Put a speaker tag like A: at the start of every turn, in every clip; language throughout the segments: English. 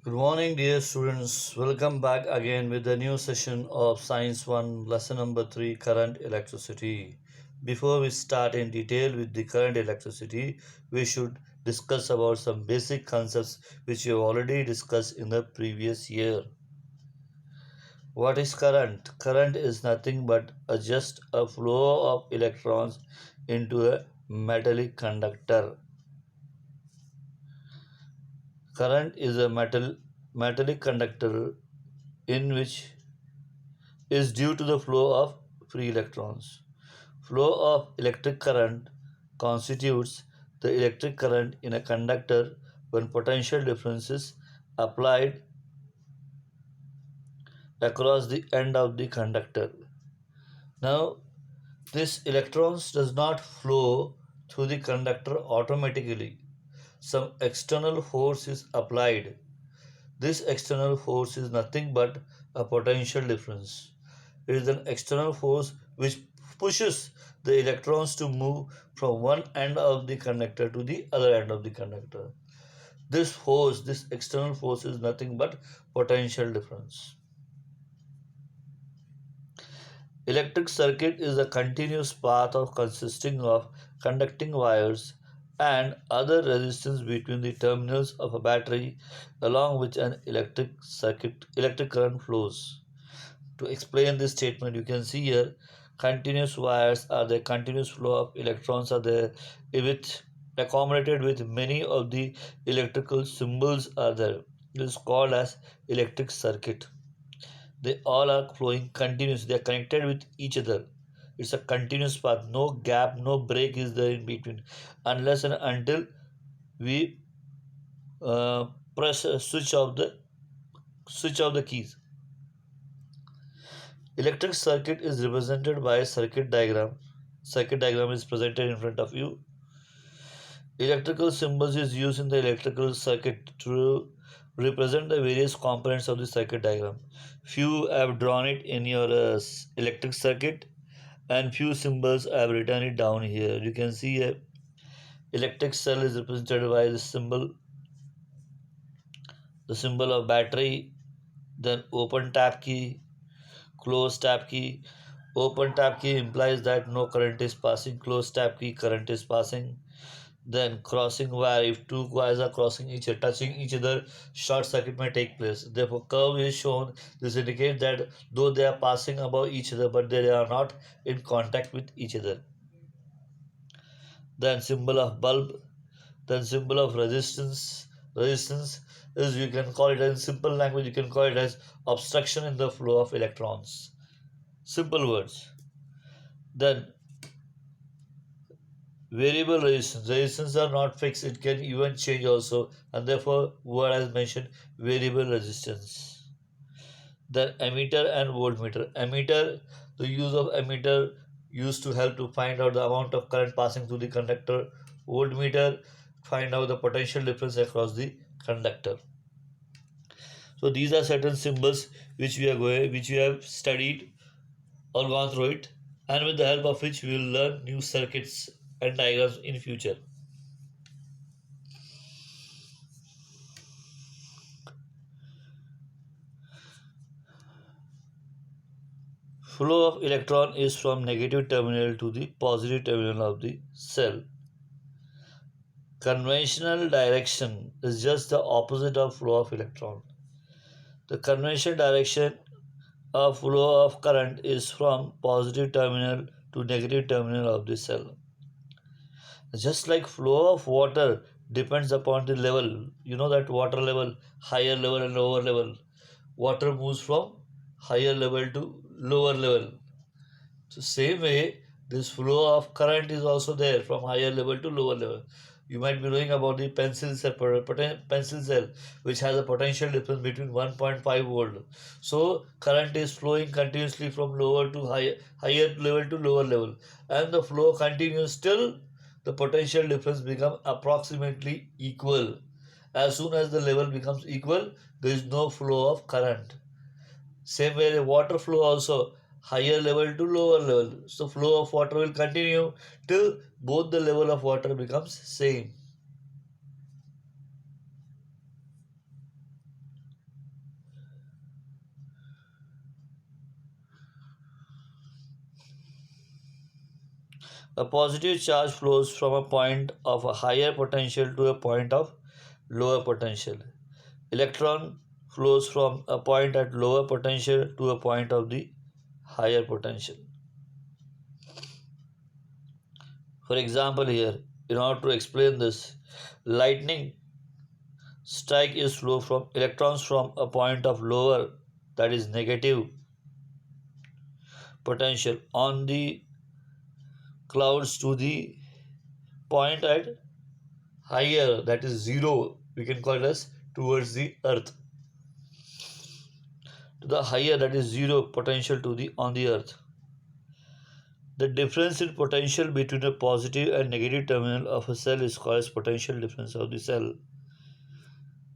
A: Good morning, dear students. Welcome back again with a new session of Science 1, lesson number 3, current electricity. Before we start in detail with the current electricity, we should discuss about some basic concepts which we have already discussed in the previous year. What is current? Current is nothing but just a flow of electrons into a metallic conductor. Current is a metallic conductor in which is due to the flow of free electrons. Flow of electric current constitutes the electric current in a conductor when potential difference is applied across the end of the conductor. Now, this electrons does not flow through the conductor automatically. Some external force is applied. This external force is nothing but a potential difference. It is an external force which pushes the electrons to move from one end of the conductor to the other end of the conductor. This force, this external force is nothing but potential difference. Electric circuit is a continuous path of consisting of conducting wires and other resistance between the terminals of a battery along which an electric current flows. To explain this statement, you can see here continuous wires are the continuous flow of electrons are there with accommodated with many of the electrical symbols are there. This is called as electric circuit. They all are flowing continuous. They are connected with each other. It's a continuous path. No gap, no break is there in between, unless and until we press switch of the keys. Electric circuit is represented by a circuit diagram. Circuit diagram is presented in front of you. Electrical symbols is used in the electrical circuit to represent the various components of the circuit diagram. Few have drawn it in your electric circuit and few symbols I have written it down here. You can see a electric cell is represented by the symbol of battery, then open tap key, close tap key. Open tap key implies that no current is passing. Close tap key, current is passing. Then crossing wire, if two wires are crossing each other, touching each other, short circuit may take place. Therefore, curve is shown. This indicates that though they are passing above each other, but they are not in contact with each other. Then symbol of bulb, then symbol of resistance. Resistance is, you can call it in simple language, you can call it as obstruction in the flow of electrons. Simple words. Then variable resistance. Resistance are not fixed, it can even change also, and therefore word has mentioned variable resistance. Then ammeter and voltmeter. Ammeter, the use of ammeter used to help to find out the amount of current passing through the conductor. Voltmeter, find out the potential difference across the conductor. So these are certain symbols which we have studied or gone through it, and with the help of which we will learn new circuits and diagrams in future. Flow of electron is from negative terminal to the positive terminal of the cell. Conventional direction is just the opposite of flow of electron. The conventional direction of flow of current is from positive terminal to negative terminal of the cell. Just like flow of water depends upon the level, you know that water level, higher level and lower level. Water moves from higher level to lower level. So same way, this flow of current is also there from higher level to lower level. You might be knowing about the pencil cell, which has a potential difference between 1.5 volt. So current is flowing continuously from lower to higher level to lower level, and the flow continues till the potential difference become approximately equal. As soon as the level becomes equal, there is no flow of current. Same way the water flow also higher level to lower level. So flow of water will continue till both the level of water becomes same. A positive charge flows from a point of a higher potential to a point of lower potential. Electron flows from a point at lower potential to a point of the higher potential. For example, here, in order to explain this, lightning strike is flow from electrons from a point of lower, that is negative potential, on the clouds to the point at higher, that is zero, we can call it as towards the earth, to the higher, that is zero potential to the on the earth. The difference in potential between a positive and negative terminal of a cell is called as potential difference of the cell.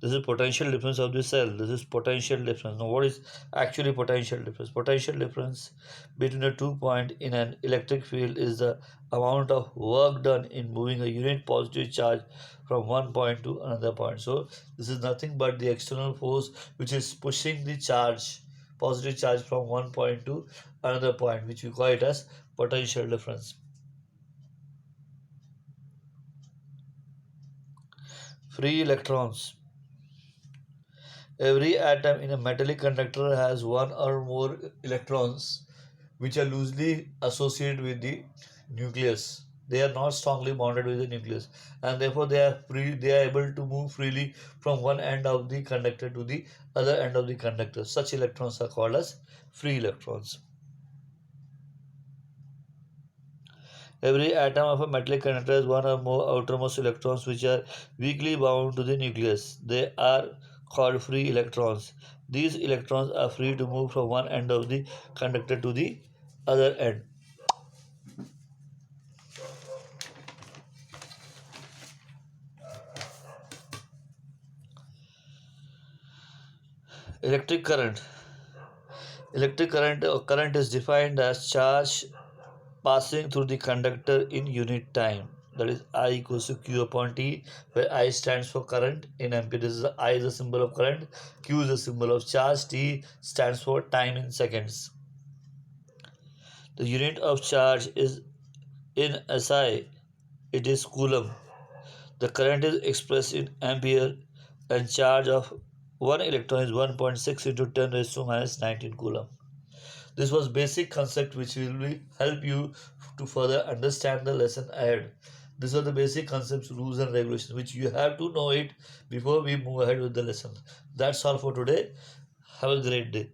A: This is potential difference of the cell. This is potential difference. Now, what is actually potential difference? Potential difference between the 2 points in an electric field is the amount of work done in moving a unit positive charge from one point to another point. So, this is nothing but the external force which is pushing the charge, positive charge, from one point to another point, which we call it as potential difference. Free electrons. Every atom in a metallic conductor has one or more electrons which are loosely associated with the nucleus. They are not strongly bonded with the nucleus, and therefore they are able to move freely from one end of the conductor to the other end of the conductor. Such electrons are called as free electrons. Every atom of a metallic conductor has one or more outermost electrons which are weakly bound to the nucleus. They are called free electrons. These electrons are free to move from one end of the conductor to the other end. Electric current. Electric current is defined as charge passing through the conductor in unit time. That is I equals to Q upon T, where I stands for current in ampere. This is I is the symbol of current, Q is the symbol of charge, T stands for time in seconds. The unit of charge is in SI, it is coulomb. The current is expressed in ampere, and charge of one electron is 1.6 into 10 raised to minus 19 coulomb. This was basic concept which will help you to further understand the lesson ahead. These are the basic concepts, rules and regulations which you have to know it before we move ahead with the lesson. That's all for today. Have a great day.